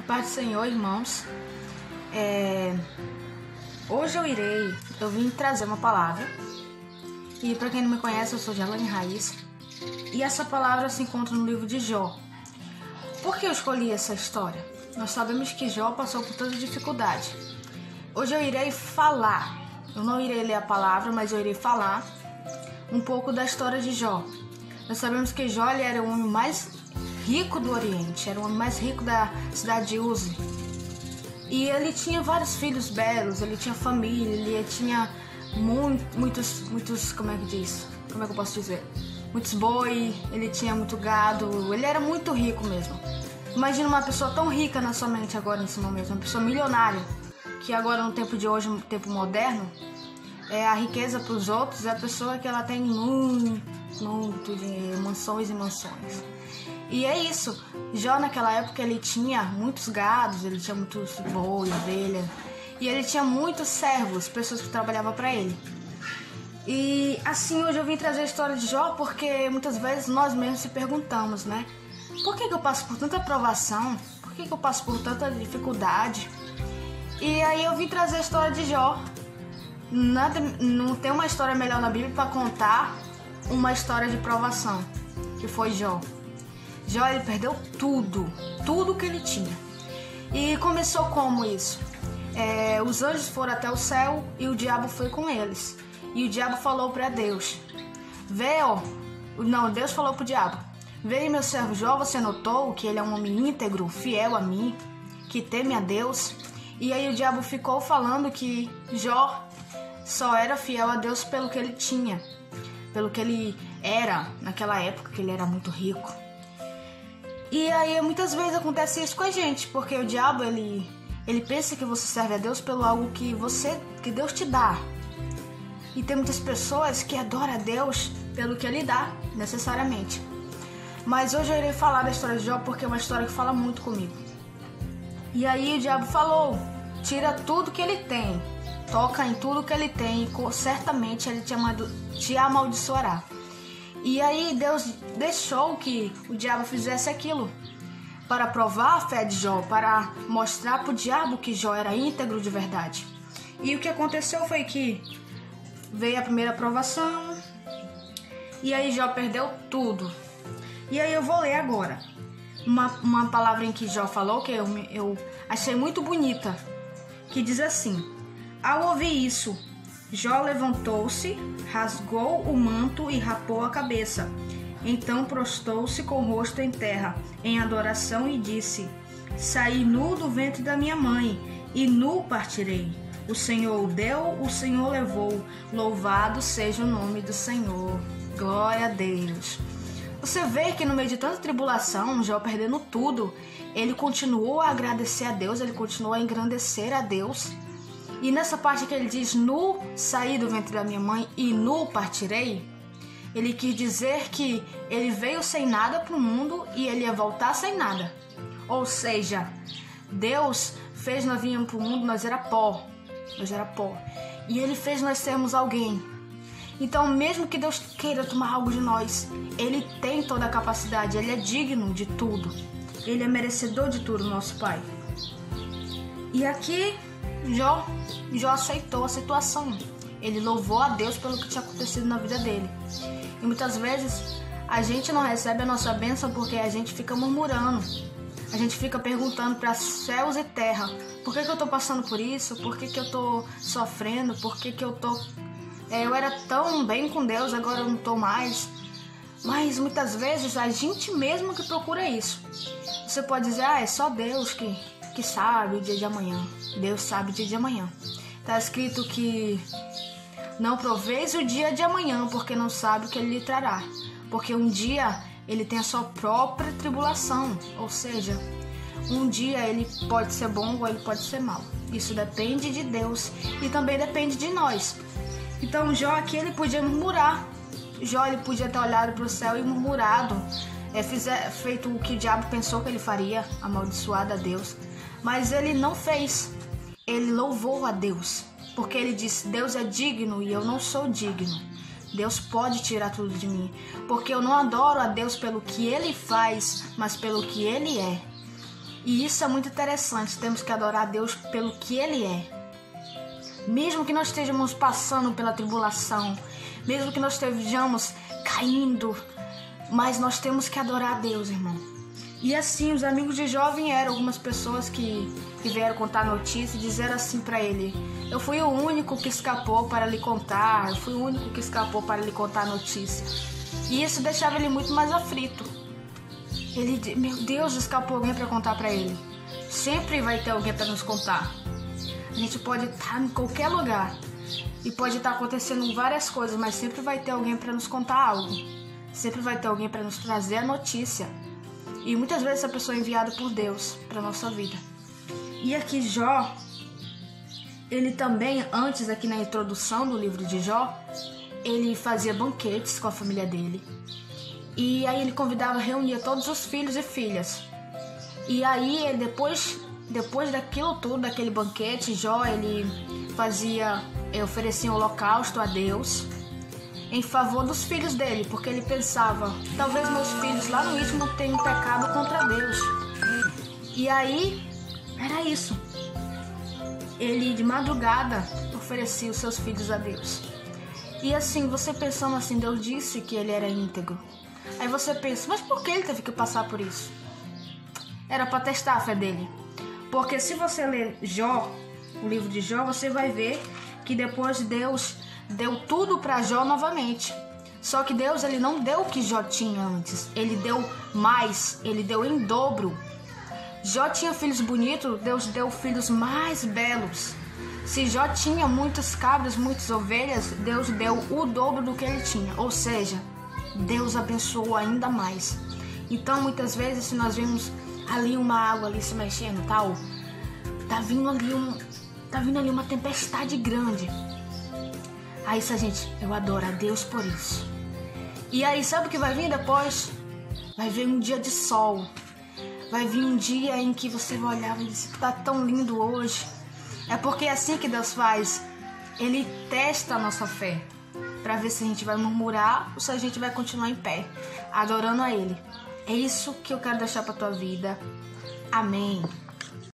A paz do Senhor, irmãos. Hoje eu vim trazer uma palavra. E para quem não me conhece, eu sou Jalane Raiz. E essa palavra se encontra no livro de Jó. Por que eu escolhi essa história? Nós sabemos que Jó passou por toda dificuldade. Hoje eu irei falar. Eu não irei ler a palavra, mas eu irei falar um pouco da história de Jó. Nós sabemos que Jó ele era o homem mais rico do Oriente, era o homem mais rico da cidade de Uzi. E ele tinha vários filhos belos, ele tinha família, ele tinha muitos, como é que eu posso dizer? Muitos boi, ele tinha muito gado, ele era muito rico mesmo. Imagina uma pessoa tão rica na sua mente agora, nesse momento, uma pessoa milionária, que agora no tempo de hoje, no tempo moderno, a riqueza para os outros é a pessoa que ela tem muito dinheiro, mansões e mansões. E é isso, Jó naquela época ele tinha muitos gados, ele tinha muitos boi, ovelha, e ele tinha muitos servos, pessoas que trabalhavam para ele. E assim hoje eu vim trazer a história de Jó porque muitas vezes nós mesmos se perguntamos, né? Por que eu passo por tanta provação? Por que eu passo por tanta dificuldade? E aí eu vim trazer a história de Jó. Não tem uma história melhor na Bíblia para contar uma história de provação, que foi Jó. Jó ele perdeu tudo que ele tinha. E começou como isso? Os anjos foram até o céu e o diabo foi com eles. E o diabo falou para Deus: Deus falou para o diabo: Vê, meu servo Jó, você notou que ele é um homem íntegro, fiel a mim, que teme a Deus? E aí o diabo ficou falando que Jó só era fiel a Deus pelo que ele tinha, pelo que ele era naquela época, que ele era muito rico. E aí muitas vezes acontece isso com a gente, porque o diabo ele pensa que você serve a Deus pelo algo que Deus te dá. E tem muitas pessoas que adoram a Deus pelo que Ele dá, necessariamente. Mas hoje eu irei falar da história de Jó porque é uma história que fala muito comigo. E aí o diabo falou: tira tudo que ele tem, toca em tudo que ele tem, e certamente ele te amaldiçoará. E aí Deus deixou que o diabo fizesse aquilo para provar a fé de Jó, para mostrar para o diabo que Jó era íntegro de verdade. E o que aconteceu foi que veio a primeira provação e aí Jó perdeu tudo. E aí eu vou ler agora uma palavra em que Jó falou, que eu achei muito bonita, que diz assim: ao ouvir isso, Jó levantou-se, rasgou o manto e rapou a cabeça. Então prostrou-se com o rosto em terra, em adoração, e disse: saí nu do ventre da minha mãe, e nu partirei. O Senhor o deu, o Senhor levou. Louvado seja o nome do Senhor. Glória a Deus. Você vê que no meio de tanta tribulação, Jó perdendo tudo, ele continuou a agradecer a Deus, ele continuou a engrandecer a Deus. E nessa parte que ele diz: nu saí do ventre da minha mãe e nu partirei, ele quis dizer que ele veio sem nada para o mundo e ele ia voltar sem nada. Ou seja, Deus fez nós virmos para o mundo, nós era pó. E ele fez nós sermos alguém. Então, mesmo que Deus queira tomar algo de nós, Ele tem toda a capacidade, Ele é digno de tudo. Ele é merecedor de tudo, nosso Pai. E aqui, Jó aceitou a situação. Ele louvou a Deus pelo que tinha acontecido na vida dele. E muitas vezes, a gente não recebe a nossa bênção porque a gente fica murmurando. A gente fica perguntando para céus e terra: por que eu tô passando por isso? Por que eu tô sofrendo? Por que eu tô... eu era tão bem com Deus, agora eu não tô mais. Mas muitas vezes a gente mesmo que procura isso. Você pode dizer: é só Deus que sabe o dia de amanhã. Deus sabe o dia de amanhã. Tá escrito que não proveis o dia de amanhã, porque não sabe o que ele lhe trará. Porque um dia ele tem a sua própria tribulação, ou seja, um dia ele pode ser bom ou ele pode ser mau. Isso depende de Deus e também depende de nós. Então Jó aqui ele podia murmurar. Jó ele podia ter olhado para o céu e murmurado, feito o que o diabo pensou que ele faria, amaldiçoado a Deus. Mas ele não fez. Ele louvou a Deus, porque ele disse: Deus é digno e eu não sou digno. Deus pode tirar tudo de mim, porque eu não adoro a Deus pelo que Ele faz, mas pelo que Ele é. E isso é muito interessante, temos que adorar a Deus pelo que Ele é. Mesmo que nós estejamos passando pela tribulação, mesmo que nós estejamos caindo, mas nós temos que adorar a Deus, irmão. E assim, os amigos de Jó vieram, algumas pessoas que vieram contar a notícia e disseram assim para ele: eu fui o único que escapou para lhe contar, eu fui o único que escapou para lhe contar a notícia. E isso deixava ele muito mais aflito. Ele, meu Deus, escapou alguém para contar para ele. Sempre vai ter alguém para nos contar. A gente pode estar em qualquer lugar e pode estar acontecendo várias coisas, mas sempre vai ter alguém para nos contar algo. Sempre vai ter alguém para nos trazer a notícia. E muitas vezes essa pessoa é enviada por Deus para a nossa vida. E aqui Jó, ele também, antes aqui na introdução do livro de Jó, ele fazia banquetes com a família dele. E aí ele convidava, reunia todos os filhos e filhas. E aí ele, depois daquilo tudo, daquele banquete, Jó, ele oferecia um holocausto a Deus em favor dos filhos dele, porque ele pensava, talvez meus filhos lá no íntimo tenham pecado contra Deus. E aí, era isso. Ele de madrugada oferecia os seus filhos a Deus. E assim, você pensando assim, Deus disse que ele era íntegro. Aí você pensa, mas por que ele teve que passar por isso? Era para testar a fé dele. Porque se você ler Jó, o livro de Jó, você vai ver que depois Deus deu tudo para Jó novamente. Só que Deus, ele não deu o que Jó tinha antes. Ele deu mais, ele deu em dobro. Jó tinha filhos bonitos, Deus deu filhos mais belos. Se Jó tinha muitas cabras, muitas ovelhas, Deus deu o dobro do que ele tinha. Ou seja, Deus abençoou ainda mais. Então, muitas vezes, se nós vemos ali uma água ali se mexendo, tal, tá vindo ali uma tempestade grande. Aí eu adoro a Deus por isso. E aí, sabe o que vai vir depois? Vai vir um dia de sol. Vai vir um dia em que você vai olhar e dizer, tá tão lindo hoje. É porque é assim que Deus faz. Ele testa a nossa fé para ver se a gente vai murmurar ou se a gente vai continuar em pé, adorando a Ele. É isso que eu quero deixar para tua vida. Amém.